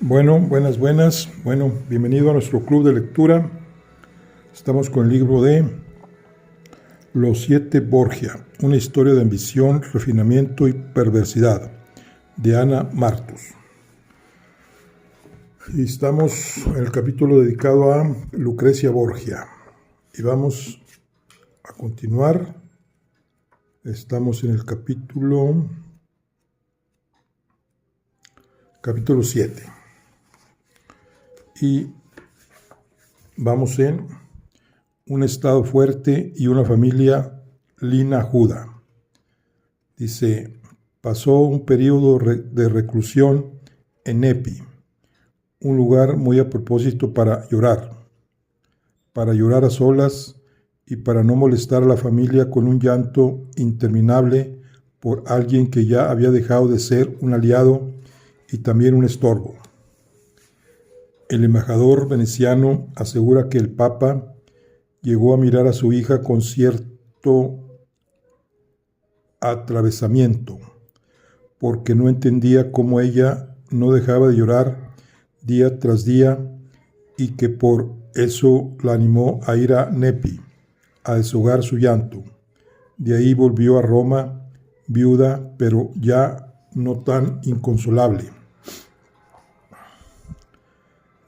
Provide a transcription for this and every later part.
Bueno, buenas. Bueno, bienvenido a nuestro club de lectura. Estamos con el libro de Los Siete Borgia, una historia de ambición, refinamiento y perversidad, de Ana Martos. Y estamos en el capítulo dedicado a Lucrecia Borgia. Y vamos a continuar. Estamos en el capítulo 7. Y vamos en un estado fuerte y una familia linajuda. Dice, pasó un periodo de reclusión en Nepi, un lugar muy a propósito para llorar a solas y para no molestar a la familia con un llanto interminable por alguien que ya había dejado de ser un aliado y también un estorbo. El embajador veneciano asegura que el Papa llegó a mirar a su hija con cierto atravesamiento, porque no entendía cómo ella no dejaba de llorar día tras día y que por eso la animó a ir a Nepi, a deshogar su llanto. De ahí volvió a Roma, viuda, pero ya no tan inconsolable.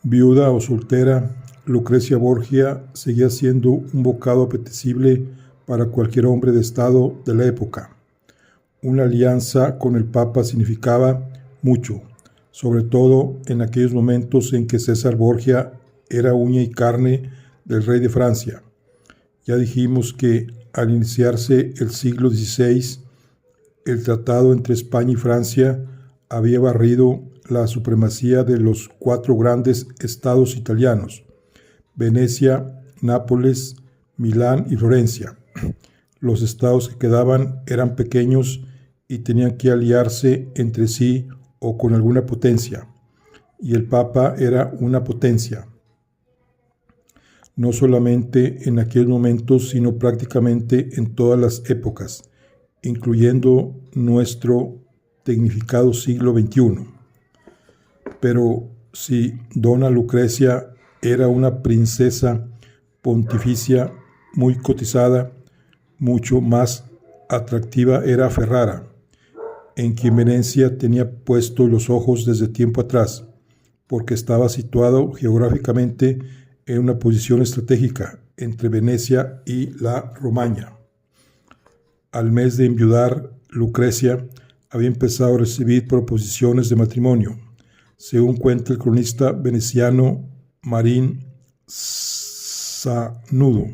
Viuda o soltera, Lucrecia Borgia seguía siendo un bocado apetecible para cualquier hombre de estado de la época. Una alianza con el Papa significaba mucho, sobre todo en aquellos momentos en que César Borgia era uña y carne del rey de Francia. Ya dijimos que al iniciarse el siglo XVI, el tratado entre España y Francia había barrido la supremacía de los 4 grandes estados italianos: Venecia, Nápoles, Milán y Florencia. Los estados que quedaban eran pequeños y tenían que aliarse entre sí o con alguna potencia, y el Papa era una potencia, no solamente en aquellos momentos, sino prácticamente en todas las épocas, incluyendo nuestro tecnificado siglo XXI. Pero si dona Lucrecia era una princesa pontificia muy cotizada, mucho más atractiva era Ferrara, en quien Venecia tenía puestos los ojos desde tiempo atrás, porque estaba situado geográficamente en una posición estratégica entre Venecia y la Romaña. Al mes de enviudar, Lucrecia había empezado a recibir proposiciones de matrimonio, según cuenta el cronista veneciano Marín Sanudo.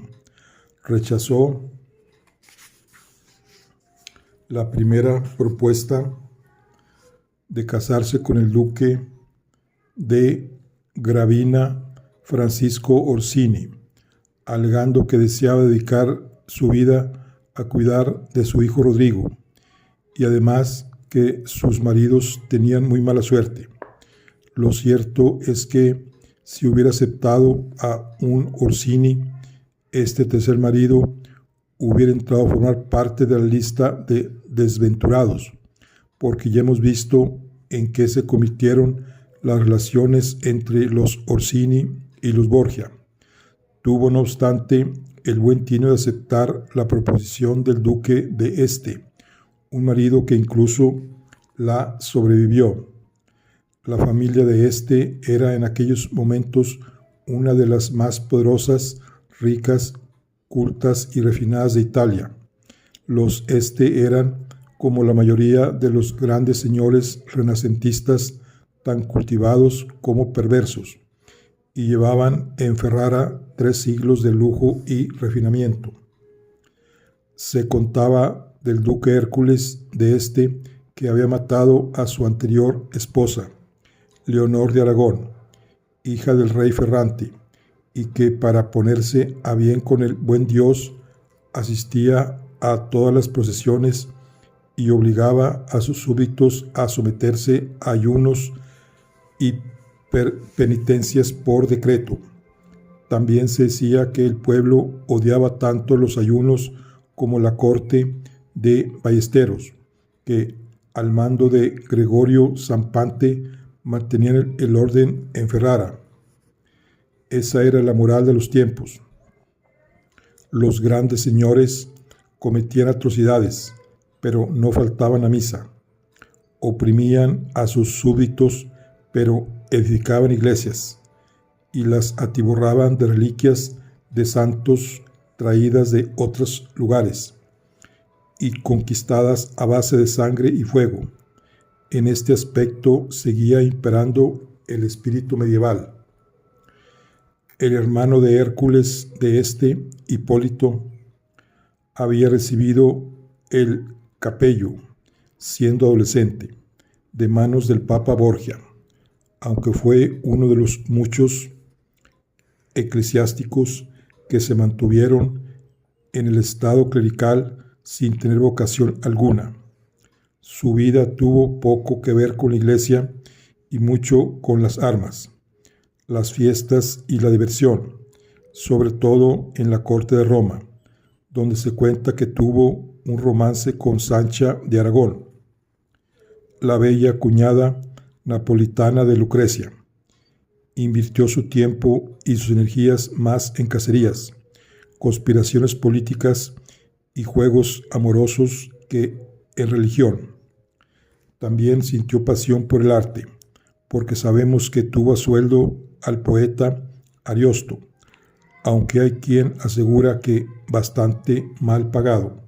Rechazó la primera propuesta de casarse con el duque de Gravina, Francisco Orsini, alegando que deseaba dedicar su vida a cuidar de su hijo Rodrigo, y además que sus maridos tenían muy mala suerte. Lo cierto es que si hubiera aceptado a un Orsini, este tercer marido hubiera entrado a formar parte de la lista de desventurados, porque ya hemos visto en qué se convirtieron las relaciones entre los Orsini y los Borgia. Tuvo, no obstante, el buen tino de aceptar la proposición del duque de Este, un marido que incluso la sobrevivió. La familia de Este era en aquellos momentos una de las más poderosas, ricas, cultas y refinadas de Italia. Los Este eran, como la mayoría de los grandes señores renacentistas, tan cultivados como perversos, y llevaban en Ferrara 3 siglos de lujo y refinamiento. Se contaba del duque Hércules de Este, que había matado a su anterior esposa, Leonor de Aragón, hija del rey Ferrante, y que para ponerse a bien con el buen Dios asistía a todas las procesiones y obligaba a sus súbditos a someterse a ayunos y penitencias por decreto. También se decía que el pueblo odiaba tanto los ayunos como la corte de ballesteros, que al mando de Gregorio Zampante mantenían el orden en Ferrara. Esa era la moral de los tiempos. Los grandes señores cometían atrocidades, pero no faltaban a misa. Oprimían a sus súbditos, pero edificaban iglesias y las atiborraban de reliquias de santos traídas de otros lugares y conquistadas a base de sangre y fuego. En este aspecto seguía imperando el espíritu medieval. El hermano de Hércules de Hipólito, había recibido el capello, siendo adolescente, de manos del Papa Borgia, aunque fue uno de los muchos eclesiásticos que se mantuvieron en el estado clerical sin tener vocación alguna. Su vida tuvo poco que ver con la iglesia y mucho con las armas, las fiestas y la diversión, sobre todo en la corte de Roma, donde se cuenta que tuvo un romance con Sancha de Aragón, la bella cuñada napolitana de Lucrecia. Invirtió su tiempo y sus energías más en cacerías, conspiraciones políticas y juegos amorosos que en religión. También sintió pasión por el arte, porque sabemos que tuvo a sueldo al poeta Ariosto, aunque hay quien asegura que bastante mal pagado.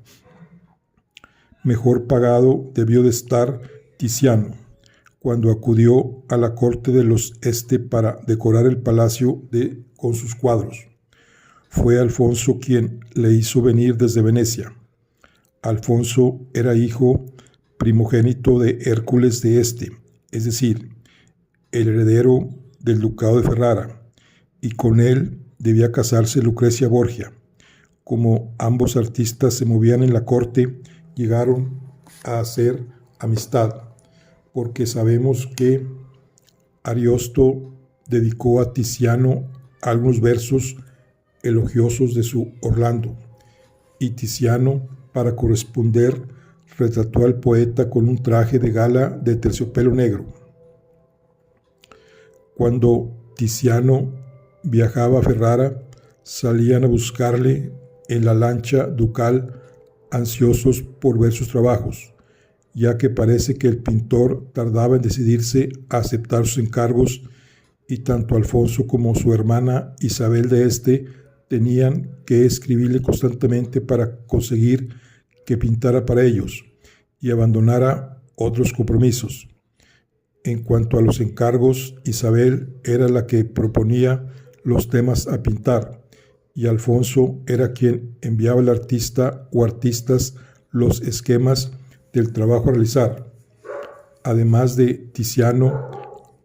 Mejor pagado debió de estar Tiziano, cuando acudió a la corte de los para decorar el palacio con sus cuadros. Fue Alfonso quien le hizo venir desde Venecia. Alfonso era hijo primogénito de Hércules de es decir, el heredero del ducado de Ferrara, y con él debía casarse Lucrecia Borgia. Como ambos artistas se movían en la corte, llegaron a hacer amistad, porque sabemos que Ariosto dedicó a Tiziano algunos versos elogiosos de su Orlando, y Tiziano, para corresponder, retrató al poeta con un traje de gala de terciopelo negro. Cuando Tiziano viajaba a Ferrara, salían a buscarle en la lancha ducal, ansiosos por ver sus trabajos, ya que parece que el pintor tardaba en decidirse a aceptar sus encargos, y tanto Alfonso como su hermana Isabel de tenían que escribirle constantemente para conseguir que pintara para ellos y abandonara otros compromisos. En cuanto a los encargos, Isabel era la que proponía los temas a pintar, y Alfonso era quien enviaba al artista o artistas los esquemas del trabajo a realizar. Además de Tiziano,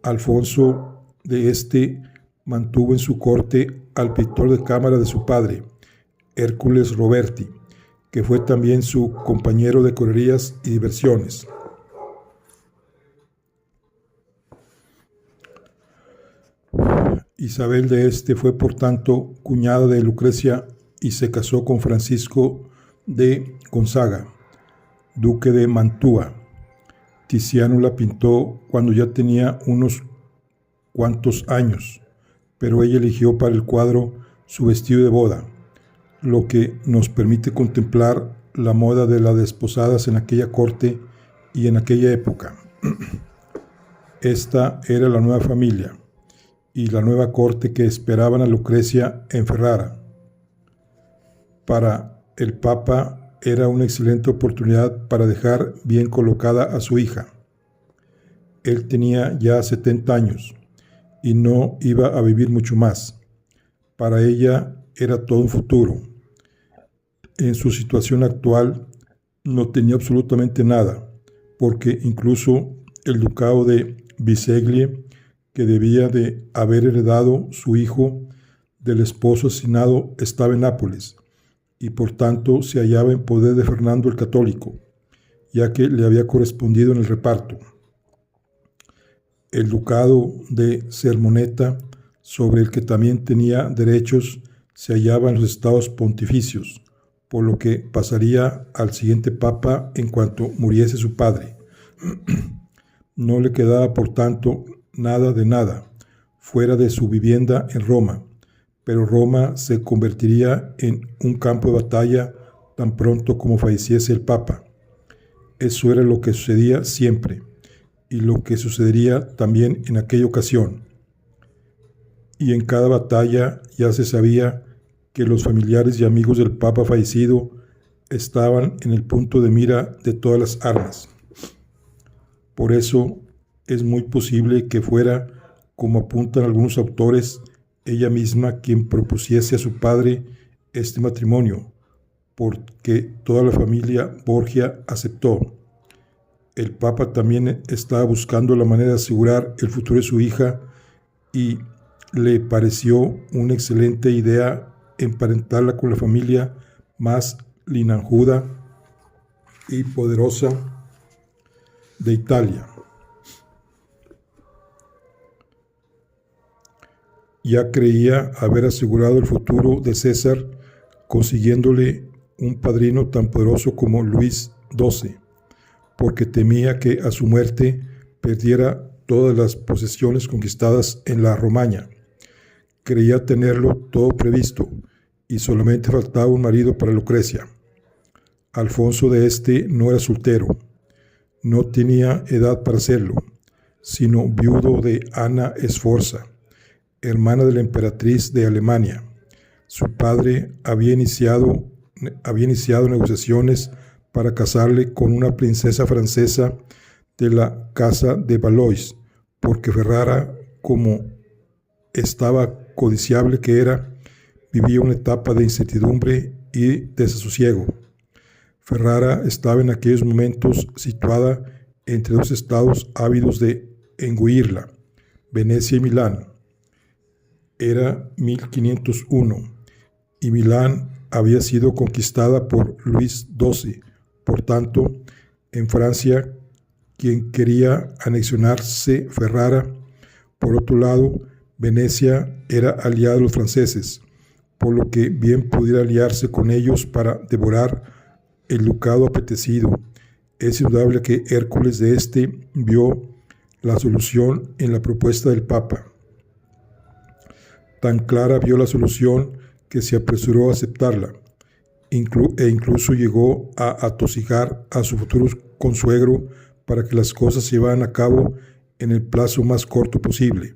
Alfonso de mantuvo en su corte al pintor de cámara de su padre, Hércules Roberti, que fue también su compañero de correrías y diversiones. Isabel de fue por tanto cuñada de Lucrecia y se casó con Francisco de Gonzaga, duque de Mantua. Tiziano la pintó cuando ya tenía unos cuantos años, pero ella eligió para el cuadro su vestido de boda, lo que nos permite contemplar la moda de las desposadas en aquella corte y en aquella época. Esta era la nueva familia y la nueva corte que esperaban a Lucrecia en Ferrara. Para el Papa era una excelente oportunidad para dejar bien colocada a su hija. Él tenía ya 70 años y no iba a vivir mucho más. Para ella era todo un futuro. En su situación actual no tenía absolutamente nada, porque incluso el ducado de Biseglie, que debía de haber heredado su hijo del esposo asesinado, estaba en Nápoles, y por tanto se hallaba en poder de Fernando el Católico, ya que le había correspondido en el reparto. El ducado de Sermoneta, sobre el que también tenía derechos, se hallaba en los estados pontificios, por lo que pasaría al siguiente papa en cuanto muriese su padre. No le quedaba, por tanto, nada de nada, fuera de su vivienda en Roma, pero Roma se convertiría en un campo de batalla tan pronto como falleciese el Papa. Eso era lo que sucedía siempre, y lo que sucedería también en aquella ocasión. Y en cada batalla ya se sabía que los familiares y amigos del Papa fallecido estaban en el punto de mira de todas las armas. Por eso es muy posible que fuera, como apuntan algunos autores, ella misma quien propusiese a su padre este matrimonio, porque toda la familia Borgia aceptó. El Papa también estaba buscando la manera de asegurar el futuro de su hija y le pareció una excelente idea emparentarla con la familia más linajuda y poderosa de Italia. Ya creía haber asegurado el futuro de César consiguiéndole un padrino tan poderoso como Luis XII, porque temía que a su muerte perdiera todas las posesiones conquistadas en la Romaña. Creía tenerlo todo previsto y solamente faltaba un marido para Lucrecia. Alfonso de este no era soltero, no tenía edad para serlo, sino viudo de Ana Sforza, hermana de la emperatriz de Alemania. Su padre había iniciado negociaciones para casarle con una princesa francesa de la casa de Valois, porque Ferrara, como estaba codiciable que era, vivía una etapa de incertidumbre y desasosiego. Ferrara estaba en aquellos momentos situada entre dos estados ávidos de engulirla, Venecia y Milán. Era 1501 y Milán había sido conquistada por Luis XII. Por tanto, en Francia, quien quería anexionarse Ferrara. Por otro lado, Venecia era aliada de los franceses, por lo que bien pudiera aliarse con ellos para devorar el ducado apetecido. Es indudable que Hércules de este vio la solución en la propuesta del Papa. Tan clara vio la solución que se apresuró a aceptarla, e incluso llegó a atosigar a su futuro consuegro para que las cosas se llevaran a cabo en el plazo más corto posible.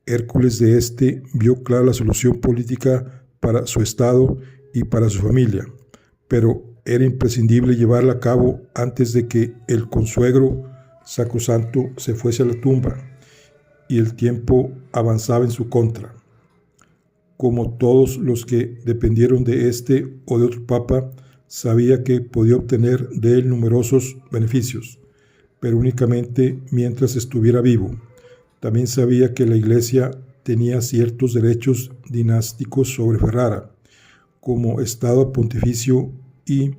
Hércules de este vio clara la solución política para su estado y para su familia, pero era imprescindible llevarla a cabo antes de que el consuegro sacrosanto se fuese a la tumba, y el tiempo avanzaba en su contra. Como todos los que dependieron de este o de otro papa, sabía que podía obtener de él numerosos beneficios, pero únicamente mientras estuviera vivo. También sabía que la Iglesia tenía ciertos derechos dinásticos sobre Ferrara, como Estado pontificio, y,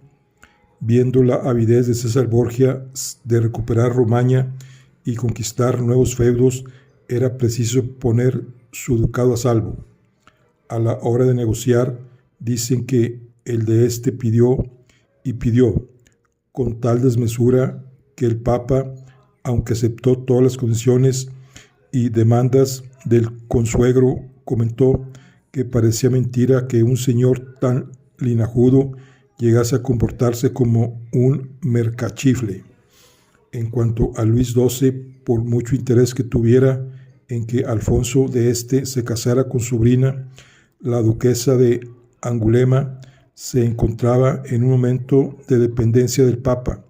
viendo la avidez de César Borgia de recuperar Romaña y conquistar nuevos feudos, era preciso poner su ducado a salvo. A la hora de negociar, dicen que el de este pidió con tal desmesura que el Papa, aunque aceptó todas las condiciones y demandas del consuegro, comentó que parecía mentira que un señor tan linajudo llegase a comportarse como un mercachifle. En cuanto a Luis XII, por mucho interés que tuviera en que Alfonso de este se casara con su sobrina, la duquesa de Angulema, se encontraba en un momento de dependencia del Papa,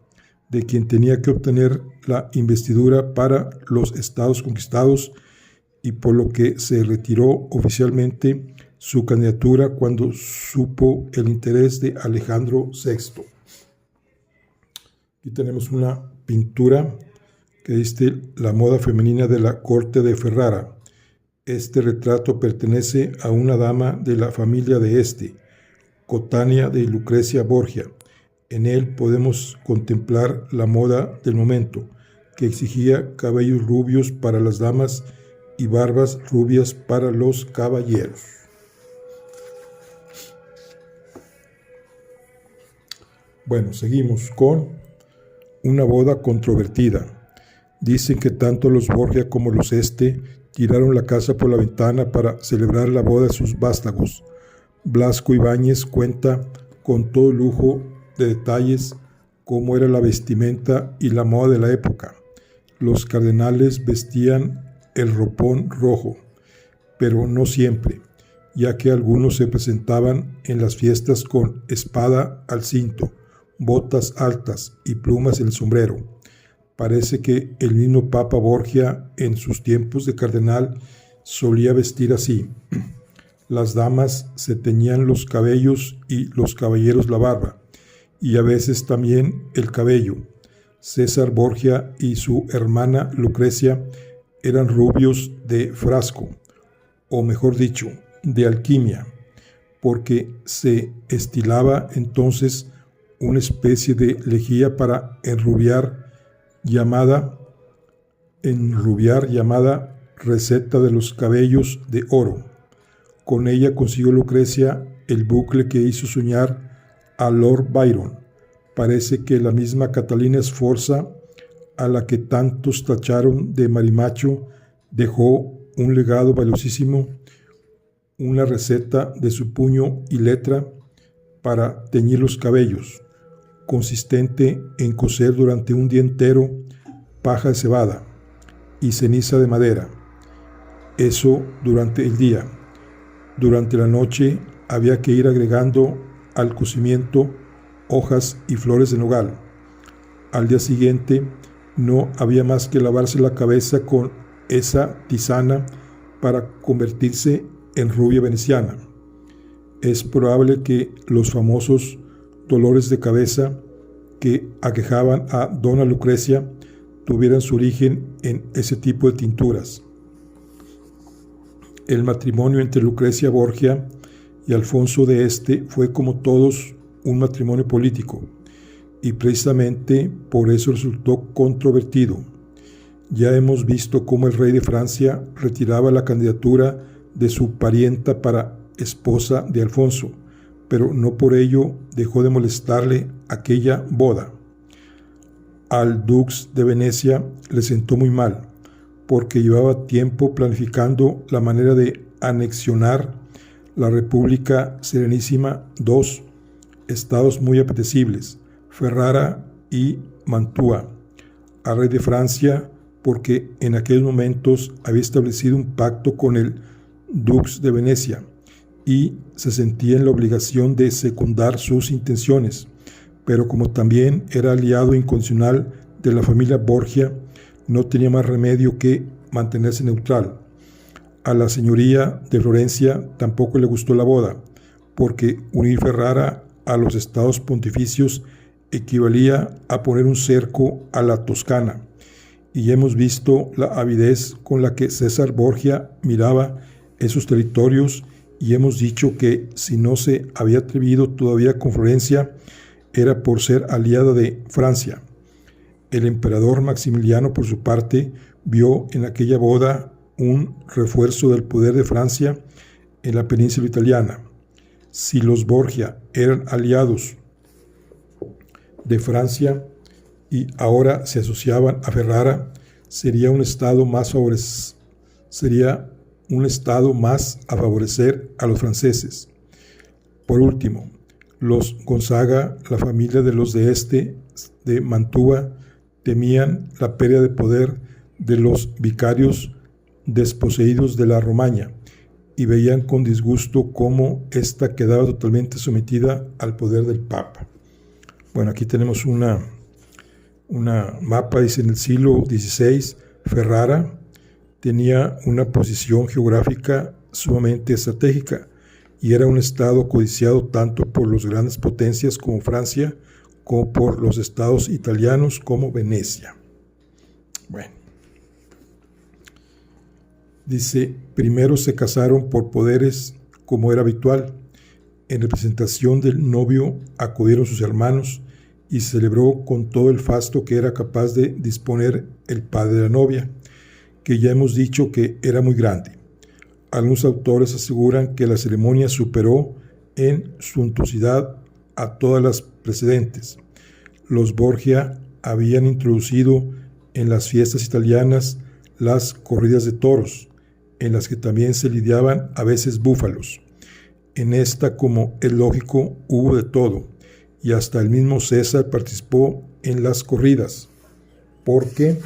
de quien tenía que obtener la investidura para los estados conquistados, y por lo que se retiró oficialmente su candidatura cuando supo el interés de Alejandro VI. Aquí tenemos una pintura que dice la moda femenina de la corte de Ferrara. Este retrato pertenece a una dama de la familia de este, coetánea de Lucrecia Borgia. En él podemos contemplar la moda del momento, que exigía cabellos rubios para las damas y barbas rubias para los caballeros. Bueno, seguimos con una boda controvertida. Dicen que tanto los Borgia como los Este tiraron la casa por la ventana para celebrar la boda de sus vástagos. Blasco Ibáñez cuenta con todo lujo de detalles cómo era la vestimenta y la moda de la época. Los cardenales vestían el ropón rojo, pero no siempre, ya que algunos se presentaban en las fiestas con espada al cinto, botas altas y plumas en el sombrero. Parece que el mismo Papa Borgia en sus tiempos de cardenal solía vestir así. Las damas se teñían los cabellos y los caballeros la barba, y a veces también el cabello. César Borgia y su hermana Lucrecia eran rubios de frasco, o mejor dicho, de alquimia, porque se estilaba entonces una especie de lejía para enrubiar llamada receta de los cabellos de oro. Con ella consiguió Lucrecia el bucle que hizo soñar a Lord Byron. Parece que la misma Catalina Sforza, a la que tantos tacharon de marimacho, dejó un legado valiosísimo, una receta de su puño y letra para teñir los cabellos, consistente en cocer durante un día entero paja de cebada y ceniza de madera. Eso durante el día. Durante la noche había que ir agregando al cocimiento hojas y flores de nogal. Al día siguiente no había más que lavarse la cabeza con esa tisana para convertirse en rubia veneciana. Es probable que los famosos dolores de cabeza que aquejaban a dona Lucrecia tuvieran su origen en ese tipo de tinturas. El matrimonio entre Lucrecia Borgia y Alfonso de Este fue, como todos, un matrimonio político, y precisamente por eso resultó controvertido. Ya hemos visto cómo el rey de Francia retiraba la candidatura de su parienta para esposa de Alfonso, pero no por ello dejó de molestarle aquella boda. Al dux de Venecia le sentó muy mal, porque llevaba tiempo planificando la manera de anexionar la República Serenísima dos estados muy apetecibles, Ferrara y Mantua, al rey de Francia, porque en aquellos momentos había establecido un pacto con el dux de Venecia y se sentía en la obligación de secundar sus intenciones, pero como también era aliado incondicional de la familia Borgia, no tenía más remedio que mantenerse neutral. A la señoría de Florencia tampoco le gustó la boda, porque unir Ferrara a los estados pontificios equivalía a poner un cerco a la Toscana, y ya hemos visto la avidez con la que César Borgia miraba esos territorios, y hemos dicho que si no se había atrevido todavía con Florencia, era por ser aliada de Francia. El emperador Maximiliano, por su parte, vio en aquella boda un refuerzo del poder de Francia en la península italiana. Si los Borgia eran aliados de Francia y ahora se asociaban a Ferrara, sería un estado más a favorecer a los franceses. Por último, los Gonzaga, la familia de los de Este, de Mantua, temían la pérdida de poder de los vicarios desposeídos de la Romaña y veían con disgusto cómo ésta quedaba totalmente sometida al poder del Papa. Bueno, aquí tenemos una mapa, dice: en el siglo XVI, Ferrara tenía una posición geográfica sumamente estratégica y era un estado codiciado tanto por las grandes potencias como Francia, como por los estados italianos como Venecia. Bueno, dice: primero se casaron por poderes, como era habitual. En representación del novio acudieron sus hermanos y se celebró con todo el fasto que era capaz de disponer el padre de la novia, que ya hemos dicho que era muy grande. Algunos autores aseguran que la ceremonia superó en suntuosidad a todas las precedentes. Los Borgia habían introducido en las fiestas italianas las corridas de toros, en las que también se lidiaban a veces búfalos. En esta, como es lógico, hubo de todo, y hasta el mismo César participó en las corridas, porque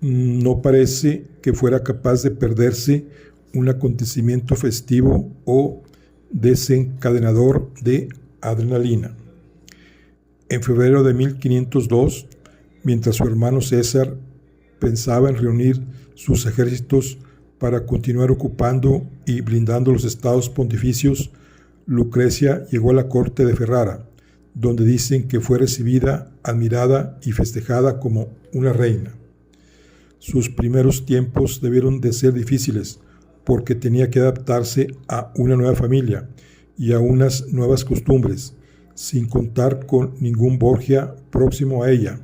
no parece que fuera capaz de perderse un acontecimiento festivo o desencadenador de adrenalina. En febrero de 1502, mientras su hermano César pensaba en reunir sus ejércitos para continuar ocupando y blindando los estados pontificios, Lucrecia llegó a la corte de Ferrara, donde dicen que fue recibida, admirada y festejada como una reina. Sus primeros tiempos debieron de ser difíciles, porque tenía que adaptarse a una nueva familia y a unas nuevas costumbres, sin contar con ningún Borgia próximo a ella.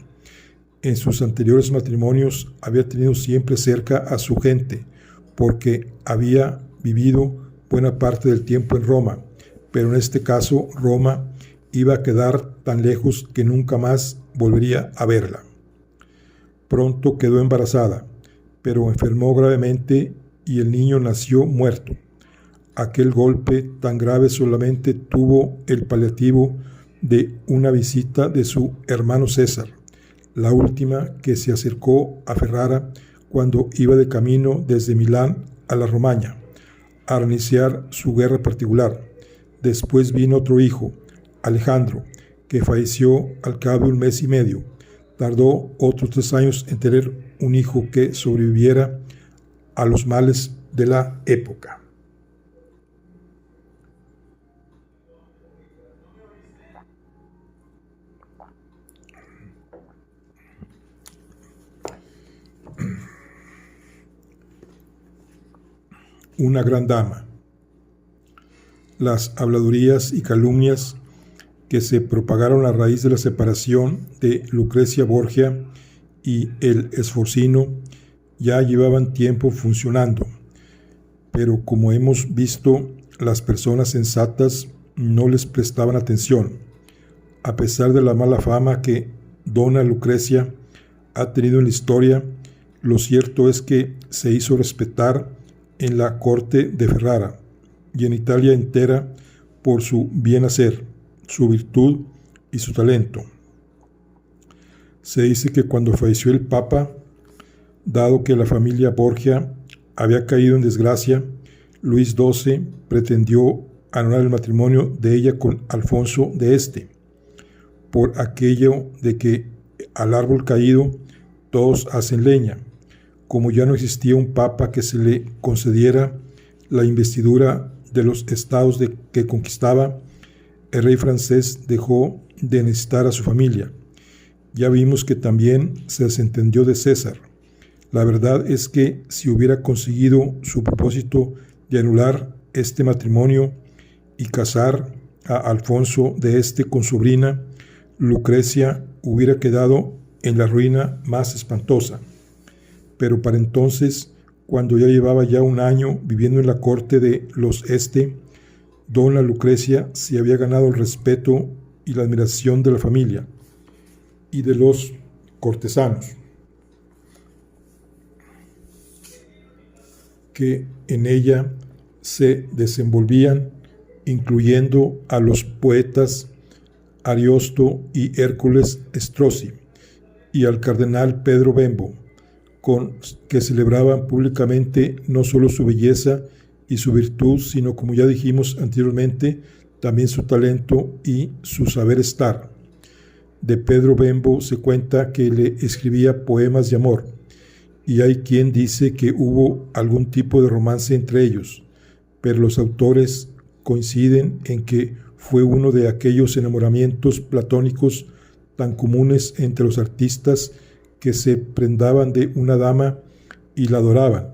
En sus anteriores matrimonios había tenido siempre cerca a su gente, porque había vivido buena parte del tiempo en Roma, pero en este caso Roma iba a quedar tan lejos que nunca más volvería a verla. Pronto quedó embarazada, pero enfermó gravemente y el niño nació muerto. Aquel golpe tan grave solamente tuvo el paliativo de una visita de su hermano César, la última que se acercó a Ferrara cuando iba de camino desde Milán a la Romaña, a iniciar su guerra particular. Después vino otro hijo, Alejandro, que falleció al cabo de un mes y medio. Tardó otros 3 años en tener un hijo que sobreviviera a los males de la época. Una gran dama. Las habladurías y calumnias que se propagaron a raíz de la separación de Lucrecia Borgia y el Sforzino ya llevaban tiempo funcionando, pero como hemos visto, las personas sensatas no les prestaban atención. A pesar de la mala fama que Dona Lucrecia ha tenido en la historia, lo cierto es que se hizo respetar en la corte de Ferrara y en Italia entera por su bien hacer, su virtud y su talento. Se dice que cuando falleció el Papa, dado que la familia Borgia había caído en desgracia, Luis XII pretendió anular el matrimonio de ella con Alfonso de Este, por aquello de que al árbol caído todos hacen leña. Como ya no existía un papa que se le concediera la investidura de los estados que conquistaba, el rey francés dejó de necesitar a su familia. Ya vimos que también se desentendió de César. La verdad es que si hubiera conseguido su propósito de anular este matrimonio y casar a Alfonso de Este con su sobrina, Lucrecia hubiera quedado en la ruina más espantosa. Pero para entonces, cuando ya llevaba ya 1 año viviendo en la corte de los Este, Dona Lucrecia se había ganado el respeto y la admiración de la familia y de los cortesanos, que en ella se desenvolvían, incluyendo a los poetas Ariosto y Hércules Strozzi, y al cardenal Pedro Bembo, que celebraban públicamente no solo su belleza y su virtud, sino, como ya dijimos anteriormente, también su talento y su saber estar. De Pedro Bembo se cuenta que le escribía poemas de amor, y hay quien dice que hubo algún tipo de romance entre ellos, pero los autores coinciden en que fue uno de aquellos enamoramientos platónicos tan comunes entre los artistas que se prendaban de una dama y la adoraban,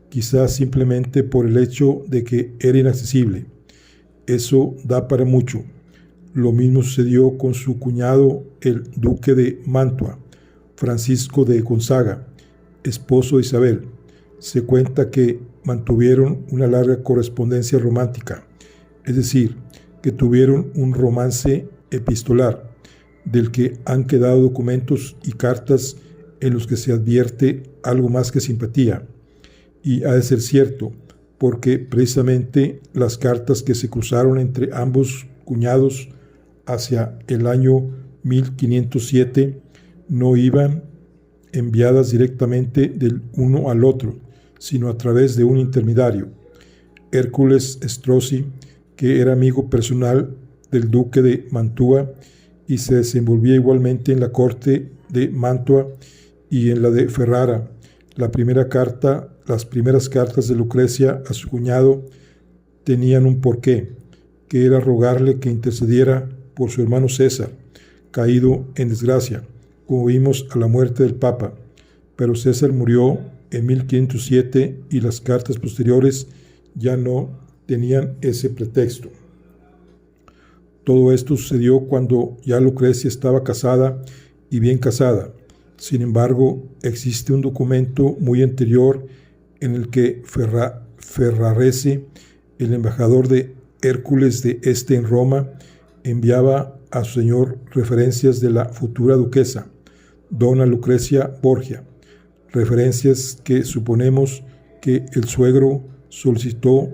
quizás simplemente por el hecho de que era inaccesible. Eso da para mucho. Lo mismo sucedió con su cuñado, el duque de Mantua, Francisco de Gonzaga, esposo de Isabel. Se cuenta que mantuvieron una larga correspondencia romántica, es decir, que tuvieron un romance epistolar, del que han quedado documentos y cartas en los que se advierte algo más que simpatía. Y ha de ser cierto, porque precisamente las cartas que se cruzaron entre ambos cuñados hacia el año 1507 no iban enviadas directamente del uno al otro, sino a través de un intermediario, Hércules Strozzi, que era amigo personal del duque de Mantua y se desenvolvía igualmente en la corte de Mantua y en la de Ferrara. Las primeras cartas de Lucrecia a su cuñado tenían un porqué, que era rogarle que intercediera por su hermano César, caído en desgracia, como vimos a la muerte del Papa. Pero César murió en 1507 y las cartas posteriores ya no tenían ese pretexto. Todo esto sucedió cuando ya Lucrecia estaba casada y bien casada. Sin embargo, existe un documento muy anterior en el que Ferrarese, el embajador de Hércules de Este en Roma, enviaba a su señor referencias de la futura duquesa, dona Lucrecia Borgia, referencias que suponemos que el suegro solicitó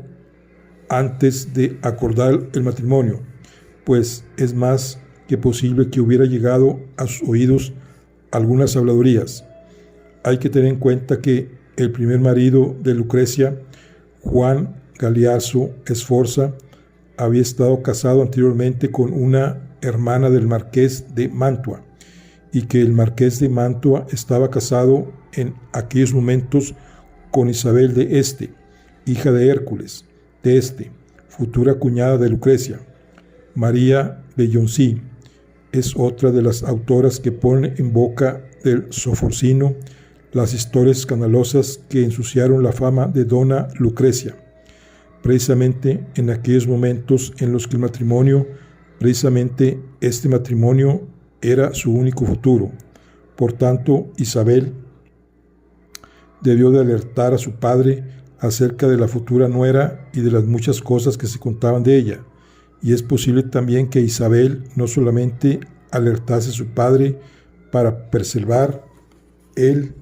antes de acordar el matrimonio, pues es más que posible que hubiera llegado a sus oídos algunas habladurías. Hay que tener en cuenta que el primer marido de Lucrecia, Juan Galeazzo Sforza, había estado casado anteriormente con una hermana del marqués de Mantua, y que el marqués de Mantua estaba casado en aquellos momentos con Isabel de Este, hija de Hércules de Este, futura cuñada de Lucrecia. María Belloncí es otra de las autoras que ponen en boca del Sforcino las historias escandalosas que ensuciaron la fama de dona Lucrecia, precisamente en aquellos momentos en los que este matrimonio era su único futuro. Por tanto, Isabel debió de alertar a su padre acerca de la futura nuera y de las muchas cosas que se contaban de ella, y es posible también que Isabel no solamente alertase a su padre para preservar el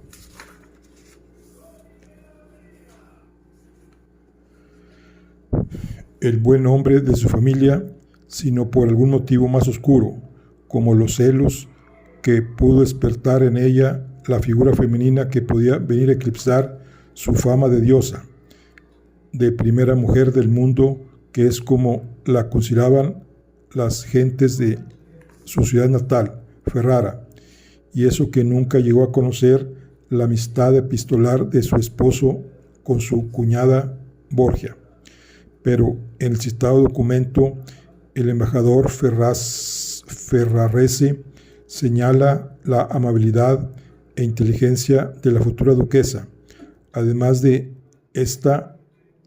buen nombre de su familia, sino por algún motivo más oscuro, como los celos que pudo despertar en ella la figura femenina que podía venir a eclipsar su fama de diosa, de primera mujer del mundo, que es como la consideraban las gentes de su ciudad natal, Ferrara, y eso que nunca llegó a conocer la amistad epistolar de su esposo con su cuñada Borgia. Pero en el citado documento, el embajador Ferrarese señala la amabilidad e inteligencia de la futura duquesa. Además de esta,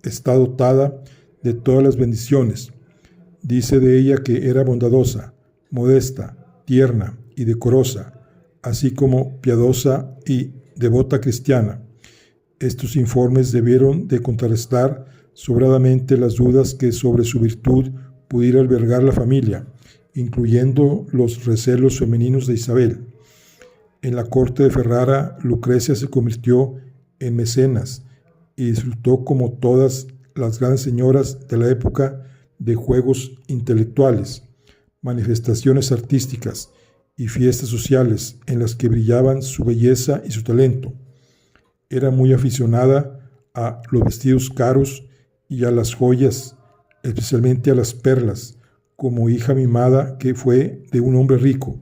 está dotada de todas las bendiciones. Dice de ella que era bondadosa, modesta, tierna y decorosa, así como piadosa y devota cristiana. Estos informes debieron de contrarrestar sobradamente las dudas que sobre su virtud pudiera albergar la familia, incluyendo los recelos femeninos de Isabel. En la corte de Ferrara, Lucrecia se convirtió en mecenas y disfrutó, como todas las grandes señoras de la época, de juegos intelectuales, manifestaciones artísticas y fiestas sociales en las que brillaban su belleza y su talento. Era muy aficionada a los vestidos caros y a las joyas, especialmente a las perlas, como hija mimada que fue de un hombre rico.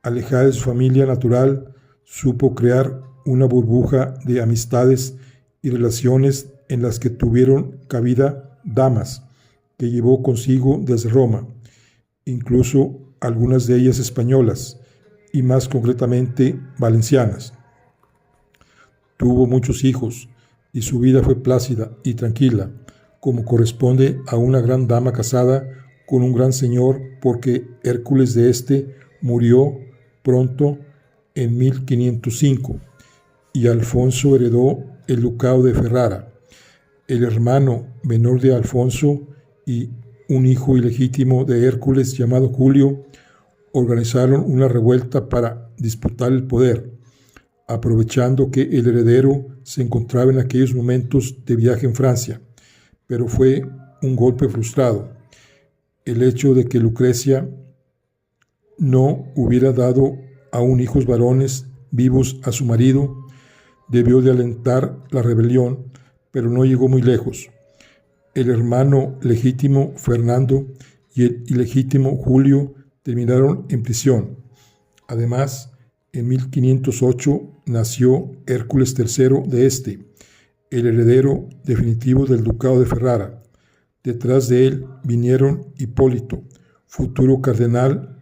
Alejada de su familia natural, supo crear una burbuja de amistades y relaciones en las que tuvieron cabida damas que llevó consigo desde Roma, incluso algunas de ellas españolas y más concretamente valencianas. Tuvo muchos hijos y su vida fue plácida y tranquila, como corresponde a una gran dama casada con un gran señor, porque Hércules de Este murió pronto en 1505 y Alfonso heredó el ducado de Ferrara. El hermano menor de Alfonso y un hijo ilegítimo de Hércules llamado Julio organizaron una revuelta para disputar el poder, aprovechando que el heredero se encontraba en aquellos momentos de viaje en Francia, pero fue un golpe frustrado. El hecho de que Lucrecia no hubiera dado aún hijos varones vivos a su marido debió de alentar la rebelión, pero no llegó muy lejos. El hermano legítimo Fernando y el ilegítimo Julio terminaron en prisión. Además, en 1508 nació Hércules III de Este, el heredero definitivo del ducado de Ferrara. Detrás de él vinieron Hipólito, futuro cardenal,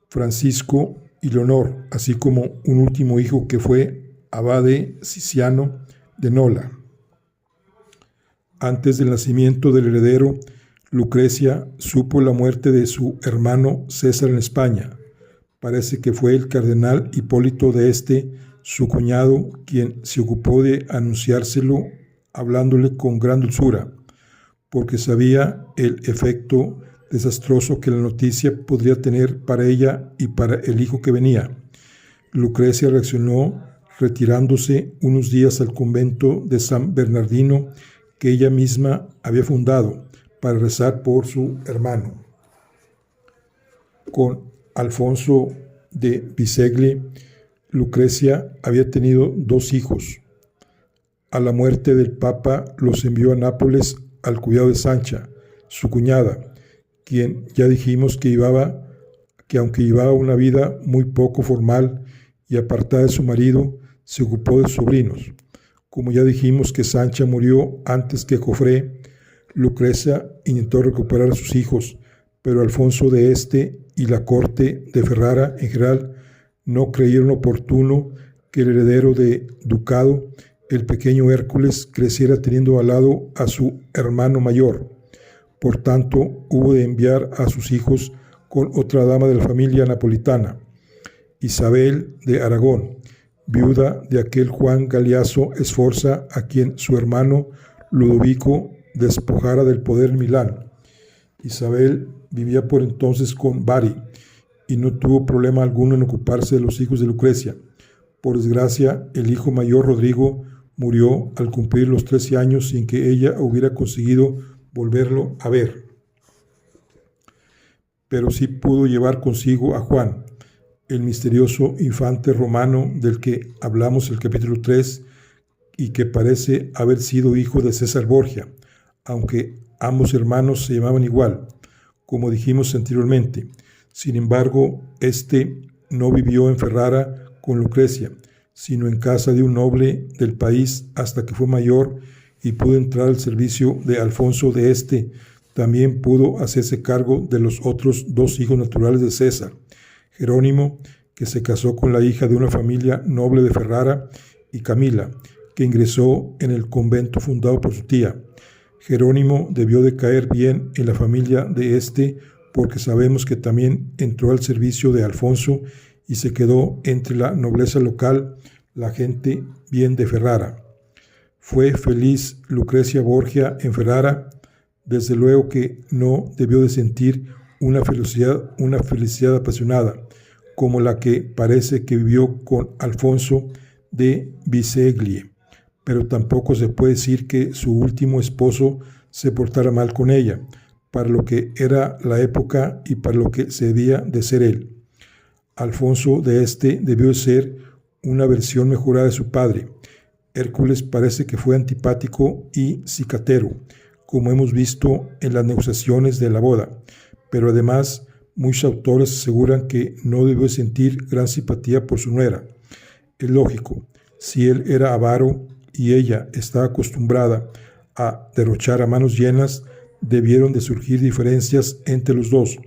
Francisco y Leonor, así como un último hijo que fue abade Cinciano de Nola. Antes del nacimiento del heredero, Lucrecia supo la muerte de su hermano César en España. Parece que fue el cardenal Hipólito de Este, su cuñado, quien se ocupó de anunciárselo hablándole con gran dulzura, porque sabía el efecto desastroso que la noticia podría tener para ella y para el hijo que venía. Lucrecia reaccionó retirándose unos días al convento de San Bernardino que ella misma había fundado para rezar por su hermano. Con Alfonso de Bisceglie, Lucrecia había tenido 2 hijos. A la muerte del Papa los envió a Nápoles al cuidado de Sancha, su cuñada, quien ya dijimos que aunque llevaba una vida muy poco formal y apartada de su marido, se ocupó de sus sobrinos. Como ya dijimos que Sancha murió antes que Jofré, Lucrecia intentó recuperar a sus hijos, pero Alfonso de Este y la corte de Ferrara en general no creyeron oportuno que el heredero de ducado, el pequeño Hércules, creciera teniendo al lado a su hermano mayor. Por tanto, hubo de enviar a sus hijos con otra dama de la familia napolitana, Isabel de Aragón, viuda de aquel Juan Galeazzo Sforza, a quien su hermano Ludovico despojara del poder en Milán. Isabel vivía por entonces con Bari y no tuvo problema alguno en ocuparse de los hijos de Lucrecia. Por desgracia, el hijo mayor, Rodrigo, murió al cumplir los 13 años sin que ella hubiera conseguido volverlo a ver. Pero sí pudo llevar consigo a Juan, el misterioso infante romano del que hablamos en el capítulo 3 y que parece haber sido hijo de César Borgia, aunque ambos hermanos se llamaban igual, como dijimos anteriormente. Sin embargo, este no vivió en Ferrara con Lucrecia, sino en casa de un noble del país hasta que fue mayor y pudo entrar al servicio de Alfonso de Este. También pudo hacerse cargo de los otros 2 hijos naturales de César, Jerónimo, que se casó con la hija de una familia noble de Ferrara, y Camila, que ingresó en el convento fundado por su tía. Jerónimo debió de caer bien en la familia de este, porque sabemos que también entró al servicio de Alfonso y se quedó entre la nobleza local, la gente bien de Ferrara. ¿Fue feliz Lucrecia Borgia en Ferrara? Desde luego que no debió de sentir una felicidad apasionada, como la que parece que vivió con Alfonso de Bisceglie, pero tampoco se puede decir que su último esposo se portara mal con ella, para lo que era la época y para lo que se debía de ser él. Alfonso de Este debió de ser una versión mejorada de su padre. Hércules parece que fue antipático y cicatero, como hemos visto en las negociaciones de la boda, pero además muchos autores aseguran que no debió sentir gran simpatía por su nuera. Es lógico, si él era avaro y ella estaba acostumbrada a derrochar a manos llenas, debieron de surgir diferencias entre los dos.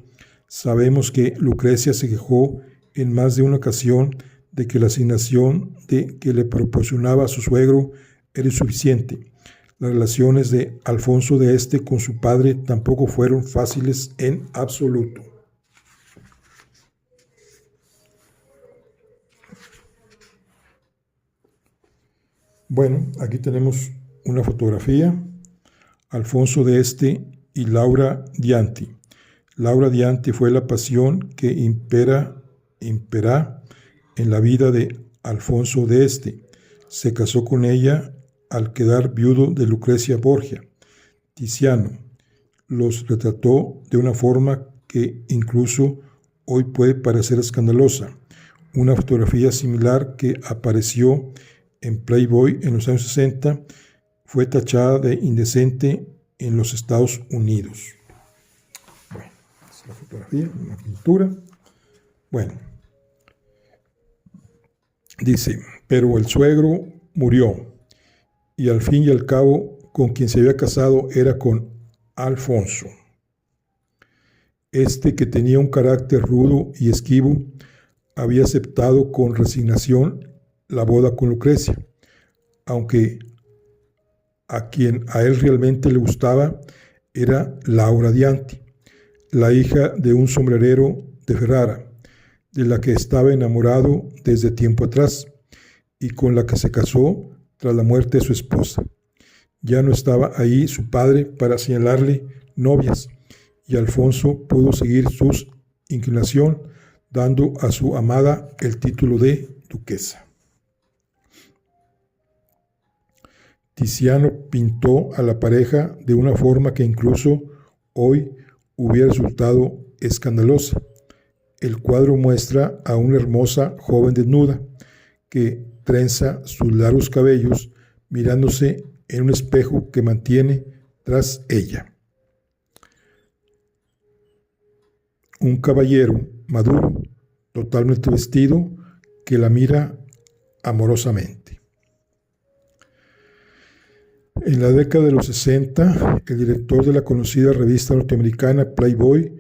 Sabemos que Lucrecia se quejó en más de una ocasión de que la asignación que le proporcionaba a su suegro era insuficiente. Las relaciones de Alfonso de Este con su padre tampoco fueron fáciles en absoluto. Bueno, aquí tenemos una fotografía, Alfonso de Este y Laura Dianti. Laura Dianti fue la pasión que impera en la vida de Alfonso de Este. Se casó con ella al quedar viudo de Lucrecia Borgia. Tiziano los retrató de una forma que incluso hoy puede parecer escandalosa. Una fotografía similar que apareció en Playboy en los años 60 fue tachada de indecente en los Estados Unidos. Bueno, es la fotografía, una pintura. Bueno, dice, pero el suegro murió y al fin y al cabo con quien se había casado era con Alfonso. Este, que tenía un carácter rudo y esquivo, había aceptado con resignación la boda con Lucrecia, aunque a quien a él realmente le gustaba era Laura Dianti, la hija de un sombrerero de Ferrara, de la que estaba enamorado desde tiempo atrás y con la que se casó tras la muerte de su esposa. Ya no estaba ahí su padre para señalarle novias, y Alfonso pudo seguir su inclinación, dando a su amada el título de duquesa. Tiziano pintó a la pareja de una forma que incluso hoy hubiera resultado escandalosa. El cuadro muestra a una hermosa joven desnuda que trenza sus largos cabellos mirándose en un espejo que mantiene tras ella. Un caballero maduro, totalmente vestido, que la mira amorosamente. En la década de los 60, el director de la conocida revista norteamericana Playboy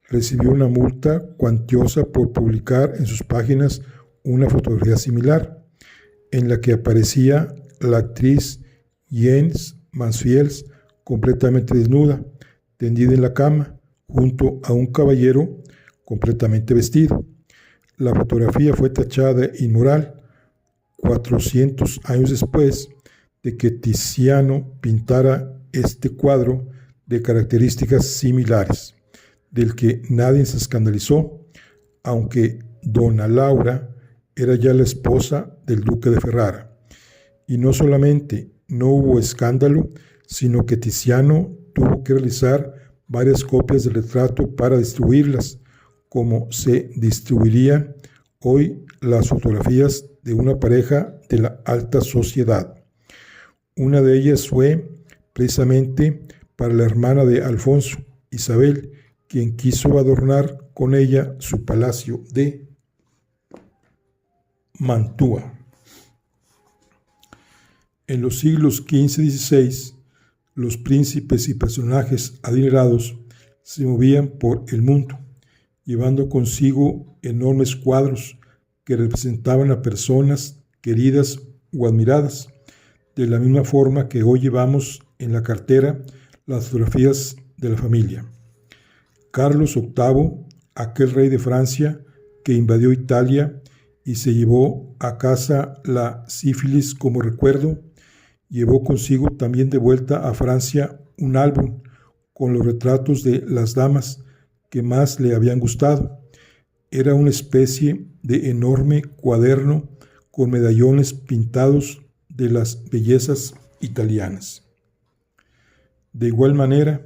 recibió una multa cuantiosa por publicar en sus páginas una fotografía similar, en la que aparecía la actriz Jens Mansfield completamente desnuda, tendida en la cama, junto a un caballero completamente vestido. La fotografía fue tachada de inmoral 400 años después de que Tiziano pintara este cuadro de características similares, del que nadie se escandalizó, aunque dona Laura era ya la esposa del duque de Ferrara. Y no solamente no hubo escándalo, sino que Tiziano tuvo que realizar varias copias del retrato para distribuirlas, como se distribuirían hoy las fotografías de una pareja de la alta sociedad. Una de ellas fue precisamente para la hermana de Alfonso, Isabel, quien quiso adornar con ella su palacio de Mantua. En los siglos XV y XVI, los príncipes y personajes adinerados se movían por el mundo, llevando consigo enormes cuadros que representaban a personas queridas o admiradas, de la misma forma que hoy llevamos en la cartera las fotografías de la familia. Carlos VIII, aquel rey de Francia que invadió Italia y se llevó a casa la sífilis como recuerdo, llevó consigo también de vuelta a Francia un álbum con los retratos de las damas que más le habían gustado. Era una especie de enorme cuaderno con medallones pintados de las bellezas italianas. De igual manera,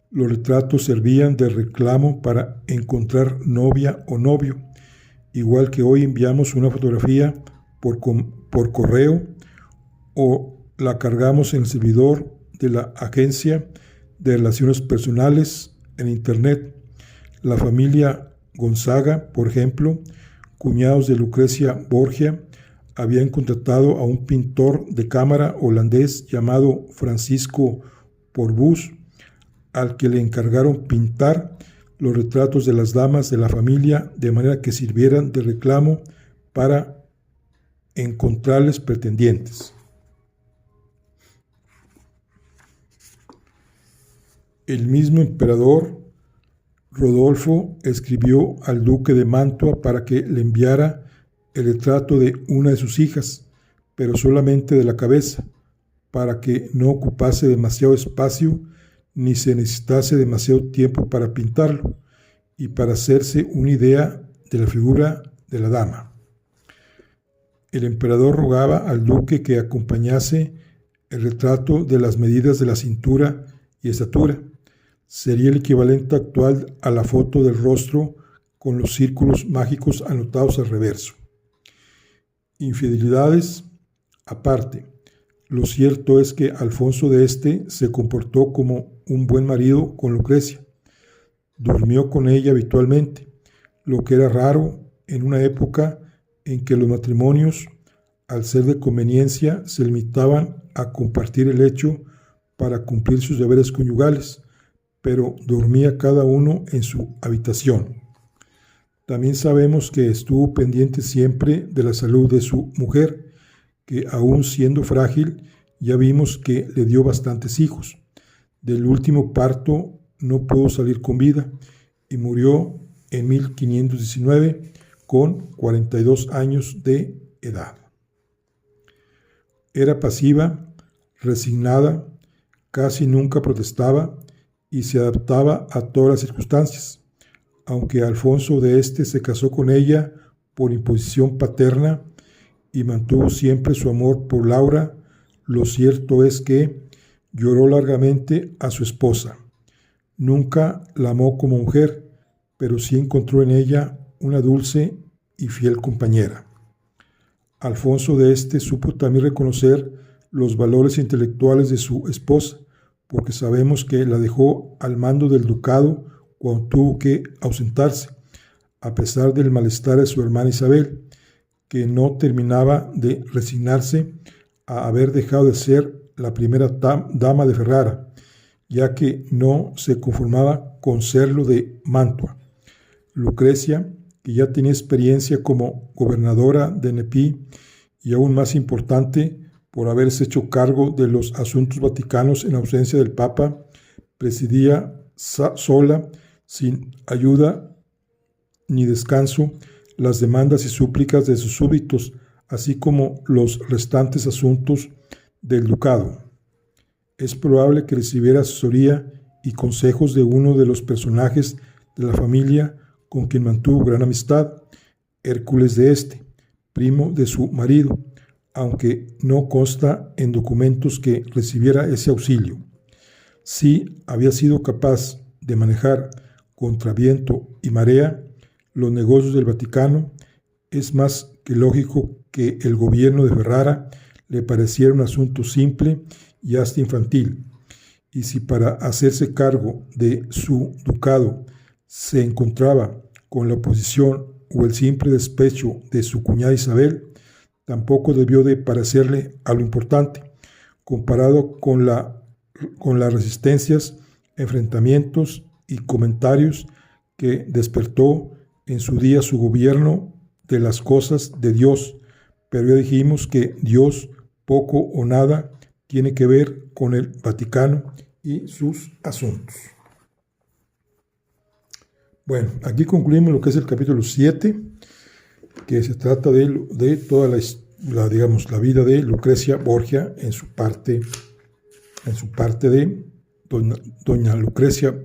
los retratos servían de reclamo para encontrar novia o novio, igual que hoy enviamos una fotografía por correo o la cargamos en el servidor de la Agencia de Relaciones Personales en Internet. La familia Gonzaga, por ejemplo, cuñados de Lucrecia Borgia, habían contratado a un pintor de cámara holandés llamado Francisco Porbus, al que le encargaron pintar los retratos de las damas de la familia de manera que sirvieran de reclamo para encontrarles pretendientes. El mismo emperador Rodolfo escribió al duque de Mantua para que le enviara el retrato de una de sus hijas, pero solamente de la cabeza, para que no ocupase demasiado espacio ni se necesitase demasiado tiempo para pintarlo. y para hacerse una idea de la figura de la dama. El emperador rogaba al duque que acompañase el retrato de las medidas de la cintura y estatura. Sería el equivalente actual a la foto del rostro con los círculos mágicos anotados al reverso. Infidelidades aparte, lo cierto es que Alfonso de Este se comportó como un buen marido con Lucrecia. Durmió con ella habitualmente, lo que era raro en una época en que los matrimonios, al ser de conveniencia, se limitaban a compartir el lecho para cumplir sus deberes conyugales, pero dormía cada uno en su habitación. También sabemos que estuvo pendiente siempre de la salud de su mujer, que aún siendo frágil, ya vimos que le dio bastantes hijos. Del último parto no pudo salir con vida y murió en 1519 con 42 años de edad. Era pasiva, resignada, casi nunca protestaba y se adaptaba a todas las circunstancias. Aunque Alfonso de Este se casó con ella por imposición paterna y mantuvo siempre su amor por Laura, lo cierto es que lloró largamente a su esposa. Nunca la amó como mujer, pero sí encontró en ella una dulce y fiel compañera. Alfonso de Este supo también reconocer los valores intelectuales de su esposa, porque sabemos que la dejó al mando del ducado cuando tuvo que ausentarse, a pesar del malestar de su hermana Isabel, que no terminaba de resignarse a haber dejado de ser la primera dama de Ferrara, ya que no se conformaba con serlo de Mantua. Lucrecia, que ya tenía experiencia como gobernadora de Nepí y aún más importante por haberse hecho cargo de los asuntos vaticanos en ausencia del Papa, presidía sola, sin ayuda ni descanso, las demandas y súplicas de sus súbditos, así como los restantes asuntos del ducado. Es probable que recibiera asesoría y consejos de uno de los personajes de la familia con quien mantuvo gran amistad, Hércules de Este, primo de su marido, aunque no consta en documentos que recibiera ese auxilio. Sí había sido capaz de manejar contra viento y marea los negocios del Vaticano, es más que lógico que el gobierno de Ferrara le pareciera un asunto simple y hasta infantil, y si para hacerse cargo de su ducado se encontraba con la oposición o el simple despecho de su cuñada Isabel, tampoco debió de parecerle algo importante, comparado con las resistencias, enfrentamientos y comentarios que despertó en su día su gobierno de las cosas de Dios, pero ya dijimos que Dios poco o nada tiene que ver con el Vaticano y sus asuntos. Bueno, aquí concluimos lo que es el capítulo 7, que se trata de toda la vida de Lucrecia Borgia en su parte de Doña Lucrecia,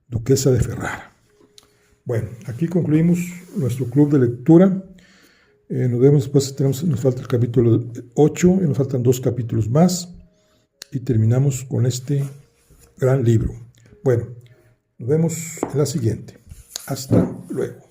duquesa de Ferrara. Bueno, aquí concluimos nuestro club de lectura. Nos vemos después, nos falta el capítulo 8, y nos faltan 2 capítulos más, y terminamos con este gran libro. Bueno, nos vemos en la siguiente. Hasta luego.